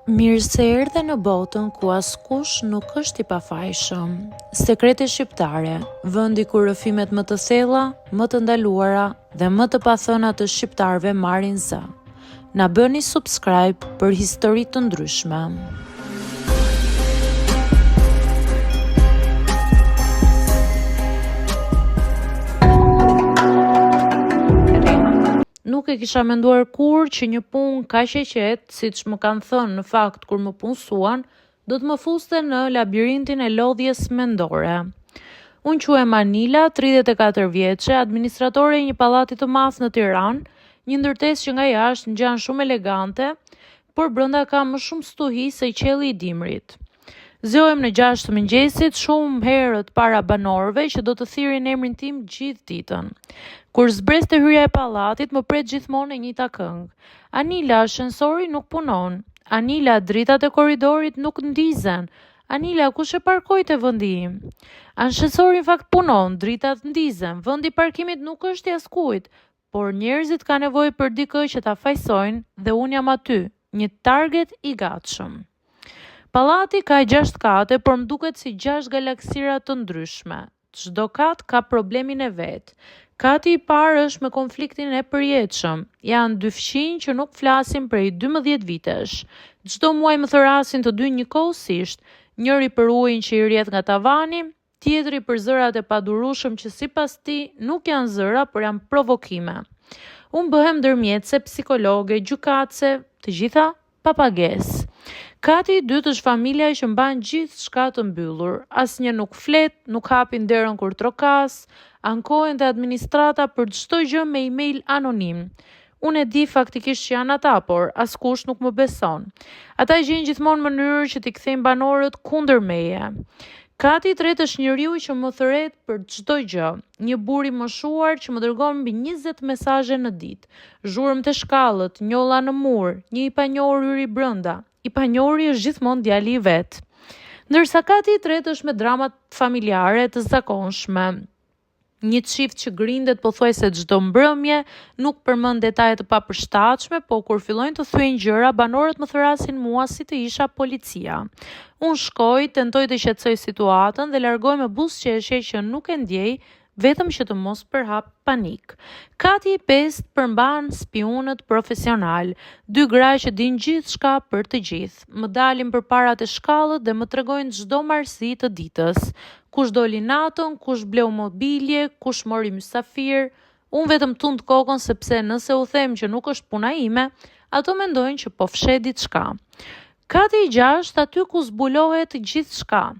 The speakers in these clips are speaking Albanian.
Mirë se erdhe në botën ku askush nuk është i pafajshëm. Sekrete shqiptare, vendi ku rrëfimet më të thella, më të ndaluara dhe më të pathëna të shqiptarëve marrin zë. Na bëni subscribe për histori të ndryshme. Nuk e kisha menduar kur që një punë kaq e qetë, siç më kanë thënë në fakt kur më punësuan, do të më fuste në labirintin e lodhjes mendore. Unë quhem Anila, 34 vjeçe, administratore e një pallati të madh në Tiranë, një ndërtesë që nga jashtë ngjan shumë elegante, por brenda ka më shumë stuhi se qelli i dimrit. Zgjohem në 6 të mëngjesit, shumë herët para banorëve që do të thirrin emrin tim gjithë ditën. Kur zbreste hyrja e pallatit, më pret gjithmonë e njëjta këngë. Anila, ashensori nuk punon. Anila, dritat e korridorit nuk ndizen. Anila, kush e parkoi te vendi im? Ashensori në fakt punon, dritat ndizen, vendi i parkimit nuk është i askujt, por njerëzit kanë nevojë për dikë që ta fajsojnë dhe unë jam aty, një target i gatshëm. Pallati ka 6 kate, por më duket si 6 galaksira të ndryshme. Çdo kat ka problemin e vet. Kati i parë është me konfliktin e përjetshëm. Janë dy fëmijë që nuk flasin prej 12 vitesh. Çdo muaj më thërasin të dy njëkohësisht, njëri për ujin që i rrjedh nga tavani, tjetri për zërat e padurueshëm që sipas tij nuk janë zëra, por janë provokime. Unë bëhem ndërmjetëse, psikologe, gjykatëse, të gjitha papagesë. Kati i dytë është familja që mban gjithçka të mbyllur. Asnjë nuk flet, nuk hapin derën kur trokas, ankohen te administrata për çdo gjë me email anonim. Unë e di faktikisht që janë ata, por askush nuk më beson. Ata gjejnë gjithmonë mënyrë që t'i kthejnë banorët kundër meje. Kati i tretë është njeriu që më thret për çdo gjë, një burr i moshuar që më dërgon mbi 20 mesazhe në ditë, zhurmë te shkallët, njolla në mur, një i panjohur hyri brenda. I panjohuri është gjithmonë djali i vet. Ndërsa kati i tretë është me dramat familjare të zakonshme. Një çift që grindet pothuajse çdo mbrëmje, nuk përmend detaje të papërshtatshme, po kur fillojnë të thyejnë gjëra, banorët më thrasin mua si të isha policia. Unë shkoj, tentoj të qetësoj situatën dhe largoj me buzëqeshje që nuk e ndjej, vetëm që të mos përhap panik. Kati i pestë përmban spionët profesional, dy gra që dinë gjithçka për të gjithë. Më dalin përpara te shkallët dhe më tregojnë çdo marrësi të ditës. Kush doli natën, kush bleu mobilje, kush mori mysafir. Unë vetëm tund kokën sepse nëse u them që nuk është puna ime, ato mendojnë që po fshe diçka. Kati i 6, aty ku zbulohet gjithçka.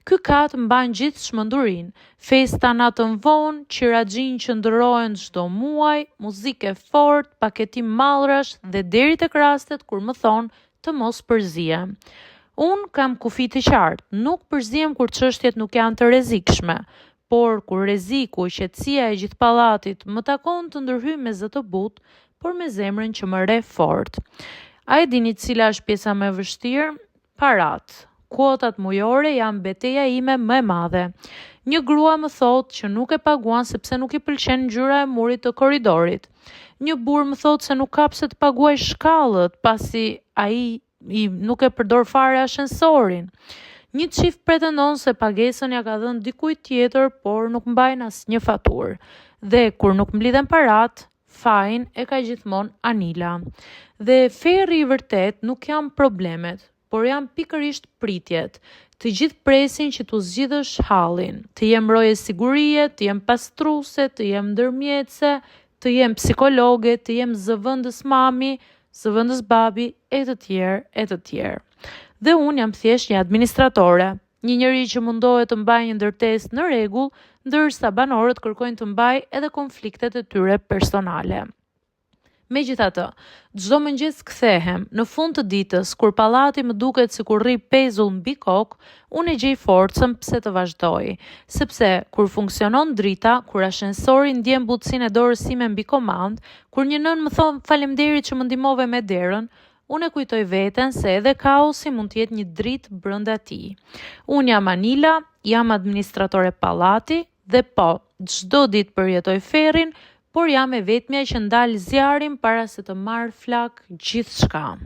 Ky kat mban gjithë çmendurin. Festa natën vonë, qiraxhin që ndërrohen çdo muaj, muzikë fort, paketim mallrash dhe deri tek rastet kur më thon të mos përzihem. Un kam kufi të qartë, nuk përzihem kur çështjet nuk janë të rrezikshme, por kur rreziku, qetësia e gjithë pallatit më takon të ndërhyj me zë të butë, por me zemrën që më rre fort. A e dini cila është pjesa më e vështirë? Parat. Kuotat mujore janë betejë ime më e madhe. Një grua më thot që nuk e paguan sepse nuk i pëlqen ngjyra e murit të korridorit. Një burr më thot se nuk ka pse të paguaj shkallët, pasi ai nuk e përdor fare ashensorin. Një çift pretendon se pagesën ja ka dhënë dikujt tjetër, por nuk mbajnë asnjë faturë. Dhe kur nuk mblidhen parat, fajin e ka gjithmonë Anila. Dhe ferri i vërtet nuk janë problemet, por janë pikërisht pritjet. Të gjithë presin që t'u zgjidhësh hallin. Të jem roje sigurie, të jem pastruese, të jem ndërmjetëse, të jem psikologe, të jem zëvendës mami, zëvendës babi, e të tjerë, e të tjerë. Dhe unë jam thjesht një administratore, një njeri që mundohet të mbajë një ndërtesë në rregull, ndërsa banorët kërkojnë të mbajë edhe konfliktet e tyre personale. Megjithatë, çdo mëngjes kthehem, në fund të ditës, kur pallati më duket sikur rri pezull mbi kokë, unë e gjej forcën pse të vazhdoj. Sepse kur funksionon drita, kur ashensori ndjen butësinë e dorës sime mbi komand, kur një nën më thon faleminderit që më ndihmove me derën, unë e kujtoj veten se edhe kaosi mund të jetë një dritë brenda tij. Unë jam Anila, jam administratore pallati dhe po, çdo ditë përjetoj ferrin, por jam e vetmja që ndal zjarin para se të marr flak gjithçka.